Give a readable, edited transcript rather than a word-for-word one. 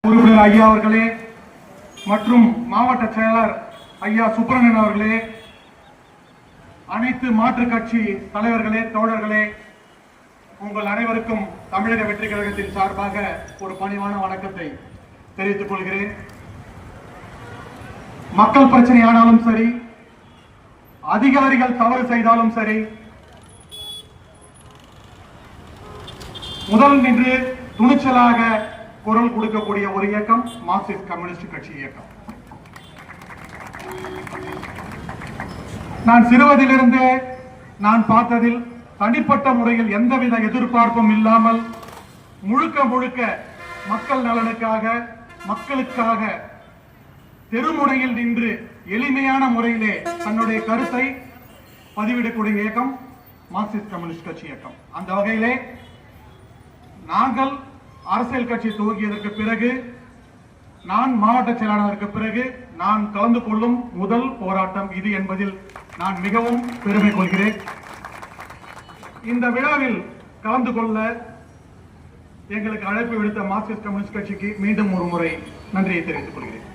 உறுப்பினர் ஐயா அவர்களே மற்றும் மாவட்ட செயலர் ஐயா சுப்பிரமணியன் அவர்களே, அனைத்து மாற்றுக் கட்சி தலைவர்களே, தோழர்களே, உங்கள் அனைவருக்கும் தமிழக வெற்றி கழகத்தின் சார்பாக ஒரு பணிவான வணக்கத்தை தெரிவித்துக் கொள்கிறேன். மக்கள் பிரச்சனையானாலும் சரி, அதிகாரிகள் தவறு செய்தாலும் சரி, முதல் நின்று துணிச்சலாக குரல் கொடுக்கக்கூடிய ஒரு இயக்கம் மார்க்சிஸ்ட் கம்யூனிஸ்ட் கட்சி இயக்கம். நான் சிறுவதிலிருந்தே நான் பார்த்ததில் தனிப்பட்ட முறையில் எந்தவித எதிர்பார்ப்பும் இல்லாமல் முழுக்க முழுக்க மக்கள் நலனுக்காக, மக்களுக்காக தெருமுறையில் நின்று எளிமையான முறையிலே தன்னுடைய கருத்தை பதிவிடக்கூடிய இயக்கம் மார்க்சிஸ்ட் கம்யூனிஸ்ட் கட்சி இயக்கம். அந்த வகையிலே நாங்கள் அரசியல் கட்சி துவங்கியதற்கு பிறகு, நான் மாவட்ட செயலாளருக்கு பிறகு நான் கலந்து கொள்ளும் முதல் போராட்டம் இது என்பதில் நான் மிகவும் பெருமை கொள்கிறேன். இந்த விழாவில் கலந்து கொள்ள எங்களுக்கு அழைப்பு விடுத்த மார்க்சிஸ்ட் கம்யூனிஸ்ட் கட்சிக்கு மீண்டும் ஒரு முறை நன்றியை தெரிவித்துக் கொள்கிறேன்.